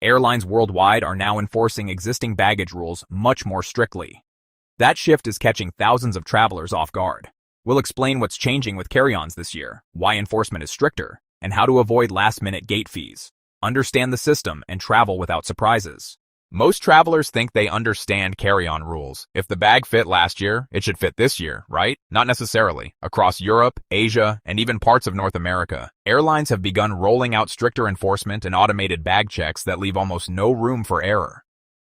Airlines worldwide are now enforcing existing baggage rules much more strictly. That shift is catching thousands of travelers off guard. We'll explain what's changing with carry-ons this year, why enforcement is stricter, and how to avoid last-minute gate fees. Understand the system and travel without surprises. Most travelers think they understand carry-on rules. If the bag fit last year, it should fit this year, right? Not necessarily. Across Europe, Asia, and even parts of North America, airlines have begun rolling out stricter enforcement and automated bag checks that leave almost no room for error.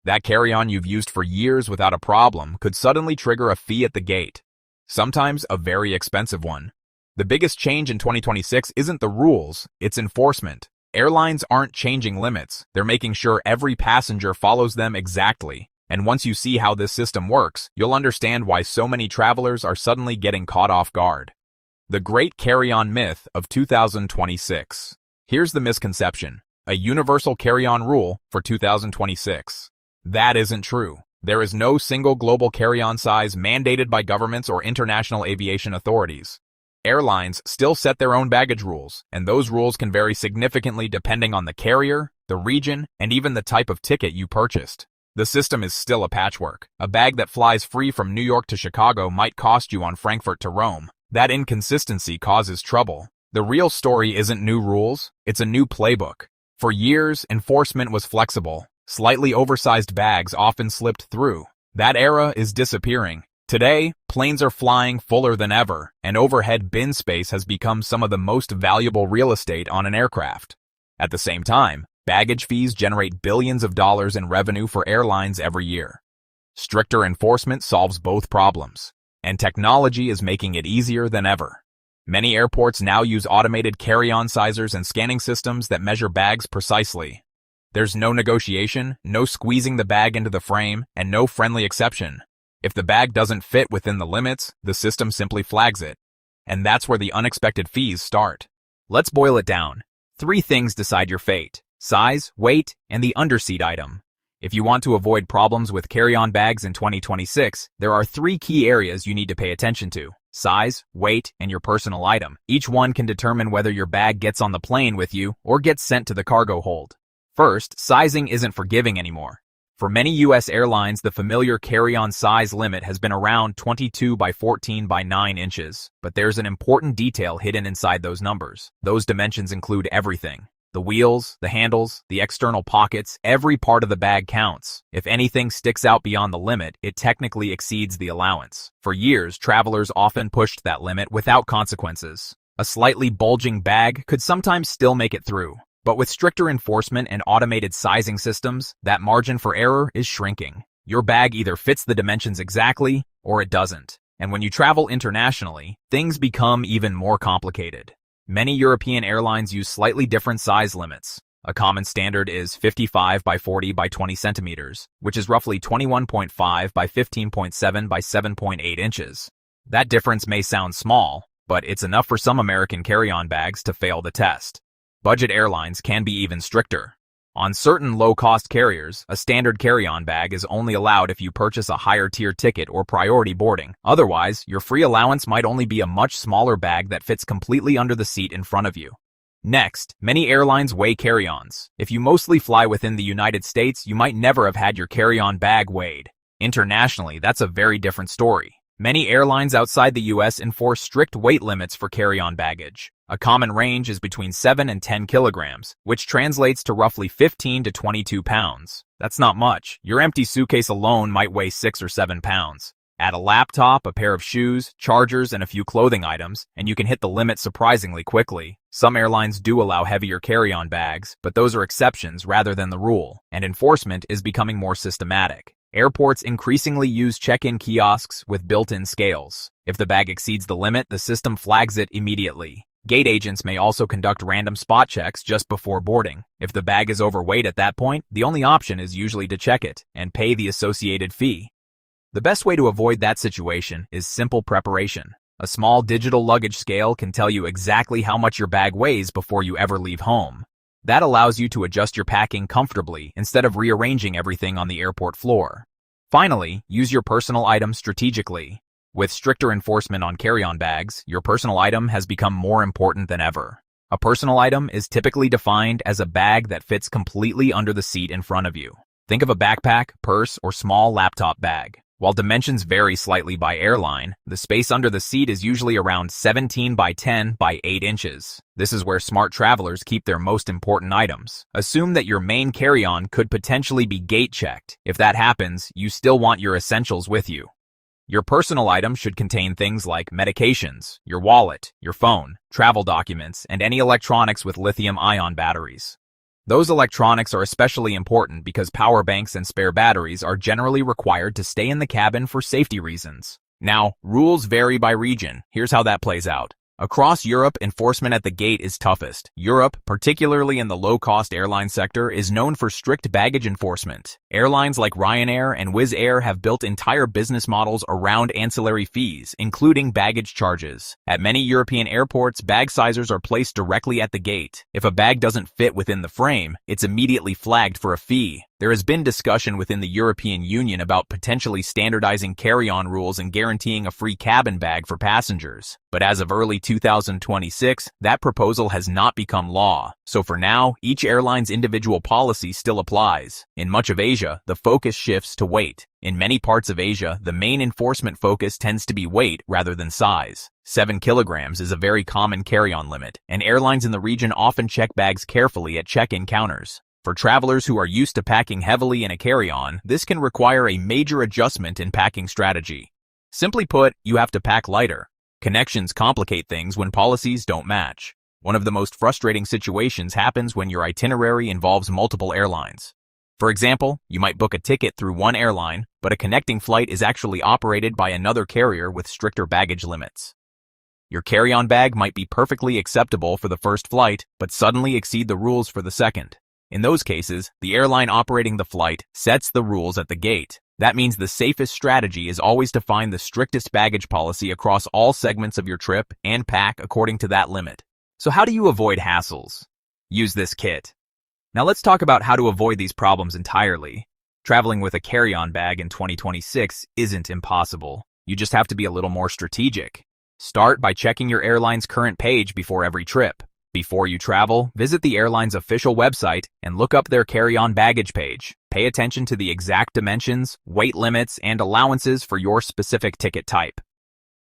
That carry-on you've used for years without a problem could suddenly trigger a fee at the gate. Sometimes a very expensive one. The biggest change in 2026 isn't the rules, it's enforcement. Airlines aren't changing limits, they're making sure every passenger follows them exactly. And once you see how this system works, you'll understand why so many travelers are suddenly getting caught off guard. The Great Carry-On Myth of 2026. Here's the misconception: a universal carry-on rule for 2026. That isn't true. There is no single global carry-on size mandated by governments or international aviation authorities. Airlines still set their own baggage rules, and those rules can vary significantly depending on the carrier, the region, and even the type of ticket you purchased. The system is still a patchwork. A bag that flies free from New York to Chicago might cost you on Frankfurt to Rome. That inconsistency causes trouble. The real story isn't new rules, it's a new playbook. For years, enforcement was flexible. Slightly oversized bags often slipped through. That era is disappearing. Today, planes are flying fuller than ever, and overhead bin space has become some of the most valuable real estate on an aircraft. At the same time, baggage fees generate billions of dollars in revenue for airlines every year. Stricter enforcement solves both problems, and technology is making it easier than ever. Many airports now use automated carry-on sizers and scanning systems that measure bags precisely. There's no negotiation, no squeezing the bag into the frame, and no friendly exception. If the bag doesn't fit within the limits, the system simply flags it. And that's where the unexpected fees start. Let's boil it down. 3 things decide your fate: size, weight, and the underseat item. If you want to avoid problems with carry-on bags in 2026, there are 3 key areas you need to pay attention to: size, weight, and your personal item. Each one can determine whether your bag gets on the plane with you or gets sent to the cargo hold. First, sizing isn't forgiving anymore. For many U.S. airlines, the familiar carry-on size limit has been around 22 by 14 by 9 inches, but there's an important detail hidden inside those numbers. Those dimensions include everything: the wheels, the handles, the external pockets. Every part of the bag counts. If anything sticks out beyond the limit, it technically exceeds the allowance. For years, travelers often pushed that limit without consequences. A slightly bulging bag could sometimes still make it through. But with stricter enforcement and automated sizing systems, that margin for error is shrinking. Your bag either fits the dimensions exactly, or it doesn't. And when you travel internationally, things become even more complicated. Many European airlines use slightly different size limits. A common standard is 55 by 40 by 20 centimeters, which is roughly 21.5 by 15.7 by 7.8 inches. That difference may sound small, but it's enough for some American carry-on bags to fail the test. Budget airlines can be even stricter. On certain low-cost carriers, a standard carry-on bag is only allowed if you purchase a higher-tier ticket or priority boarding. Otherwise, your free allowance might only be a much smaller bag that fits completely under the seat in front of you. Next, many airlines weigh carry-ons. If you mostly fly within the United States, you might never have had your carry-on bag weighed. Internationally, that's a very different story. Many airlines outside the U.S. enforce strict weight limits for carry-on baggage. A common range is between 7 and 10 kilograms, which translates to roughly 15 to 22 pounds. That's not much. Your empty suitcase alone might weigh 6 or 7 pounds. Add a laptop, a pair of shoes, chargers, and a few clothing items, and you can hit the limit surprisingly quickly. Some airlines do allow heavier carry-on bags, but those are exceptions rather than the rule, and enforcement is becoming more systematic. Airports increasingly use check-in kiosks with built-in scales. If the bag exceeds the limit, the system flags it immediately. Gate agents may also conduct random spot checks just before boarding. If the bag is overweight at that point, the only option is usually to check it and pay the associated fee. The best way to avoid that situation is simple preparation. A small digital luggage scale can tell you exactly how much your bag weighs before you ever leave home. That allows you to adjust your packing comfortably instead of rearranging everything on the airport floor. Finally, use your personal items strategically. With stricter enforcement on carry-on bags, your personal item has become more important than ever. A personal item is typically defined as a bag that fits completely under the seat in front of you. Think of a backpack, purse, or small laptop bag. While dimensions vary slightly by airline, the space under the seat is usually around 17 by 10 by 8 inches. This is where smart travelers keep their most important items. Assume that your main carry-on could potentially be gate-checked. If that happens, you still want your essentials with you. Your personal items should contain things like medications, your wallet, your phone, travel documents, and any electronics with lithium-ion batteries. Those electronics are especially important because power banks and spare batteries are generally required to stay in the cabin for safety reasons. Now, rules vary by region. Here's how that plays out. Across Europe, enforcement at the gate is toughest. Europe, particularly in the low-cost airline sector, is known for strict baggage enforcement. Airlines like Ryanair and Wizz Air have built entire business models around ancillary fees, including baggage charges. At many European airports, bag sizers are placed directly at the gate. If a bag doesn't fit within the frame, it's immediately flagged for a fee. There has been discussion within the European Union about potentially standardizing carry-on rules and guaranteeing a free cabin bag for passengers. But as of early 2026, that proposal has not become law. So for now, each airline's individual policy still applies. In much of Asia, the focus shifts to weight. In many parts of Asia, the main enforcement focus tends to be weight rather than size. 7 kilograms is a very common carry-on limit, and airlines in the region often check bags carefully at check-in counters. For travelers who are used to packing heavily in a carry-on, this can require a major adjustment in packing strategy. Simply put, you have to pack lighter. Connections complicate things when policies don't match. One of the most frustrating situations happens when your itinerary involves multiple airlines. For example, you might book a ticket through one airline, but a connecting flight is actually operated by another carrier with stricter baggage limits. Your carry-on bag might be perfectly acceptable for the first flight, but suddenly exceed the rules for the second. In those cases, the airline operating the flight sets the rules at the gate. That means the safest strategy is always to find the strictest baggage policy across all segments of your trip and pack according to that limit. So how do you avoid hassles? Use this kit. Now let's talk about how to avoid these problems entirely. Traveling with a carry-on bag in 2026 isn't impossible. You just have to be a little more strategic. Start by checking your airline's current page before every trip. Before you travel, visit the airline's official website and look up their carry-on baggage page. Pay attention to the exact dimensions, weight limits, and allowances for your specific ticket type.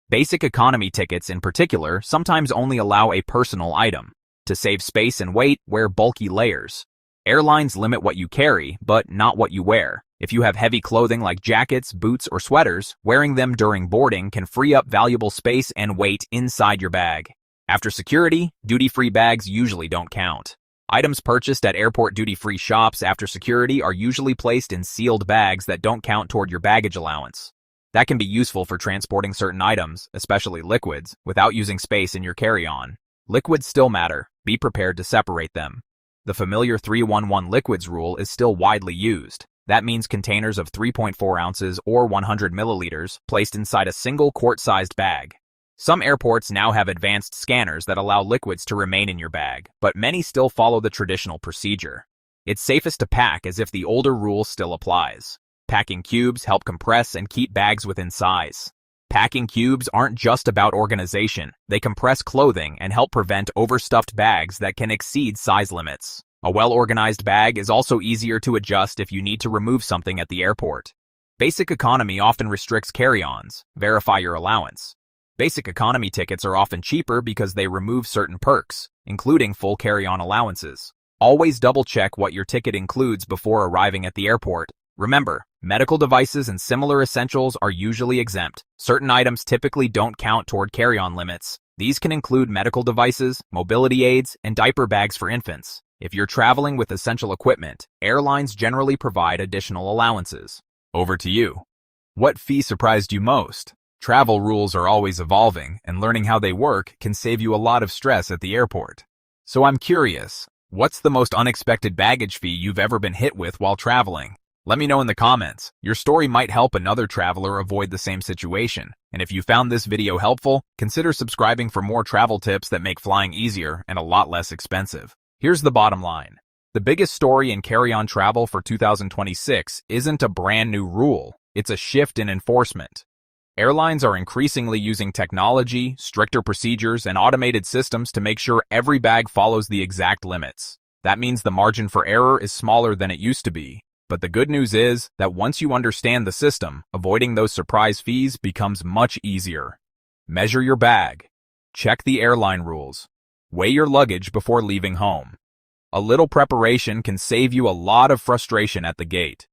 Basic economy tickets in particular sometimes only allow a personal item. To save space and weight, wear bulky layers. Airlines limit what you carry, but not what you wear. If you have heavy clothing like jackets, boots, or sweaters, wearing them during boarding can free up valuable space and weight inside your bag. After security, duty-free bags usually don't count. Items purchased at airport duty-free shops after security are usually placed in sealed bags that don't count toward your baggage allowance. That can be useful for transporting certain items, especially liquids, without using space in your carry-on. Liquids still matter. Be prepared to separate them. The familiar 311 liquids rule is still widely used. That means containers of 3.4 ounces or 100 milliliters placed inside a single quart-sized bag. Some airports now have advanced scanners that allow liquids to remain in your bag, but many still follow the traditional procedure. It's safest to pack as if the older rule still applies. Packing cubes help compress and keep bags within size. Packing cubes aren't just about organization. They compress clothing and help prevent overstuffed bags that can exceed size limits. A well-organized bag is also easier to adjust if you need to remove something at the airport. Basic economy often restricts carry-ons. Verify your allowance. Basic economy tickets are often cheaper because they remove certain perks, including full carry-on allowances. Always double-check what your ticket includes before arriving at the airport. Remember, medical devices and similar essentials are usually exempt. Certain items typically don't count toward carry-on limits. These can include medical devices, mobility aids, and diaper bags for infants. If you're traveling with essential equipment, airlines generally provide additional allowances. Over to you. What fee surprised you most? Travel rules are always evolving, and learning how they work can save you a lot of stress at the airport. So I'm curious, what's the most unexpected baggage fee you've ever been hit with while traveling? Let me know in the comments. Your story might help another traveler avoid the same situation. And if you found this video helpful, consider subscribing for more travel tips that make flying easier and a lot less expensive. Here's the bottom line. The biggest story in carry-on travel for 2026 isn't a brand new rule. It's a shift in enforcement. Airlines are increasingly using technology, stricter procedures, and automated systems to make sure every bag follows the exact limits. That means the margin for error is smaller than it used to be. But the good news is that once you understand the system, avoiding those surprise fees becomes much easier. Measure your bag. Check the airline rules. Weigh your luggage before leaving home. A little preparation can save you a lot of frustration at the gate.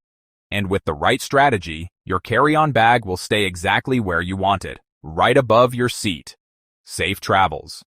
And with the right strategy, your carry-on bag will stay exactly where you want it, right above your seat. Safe travels.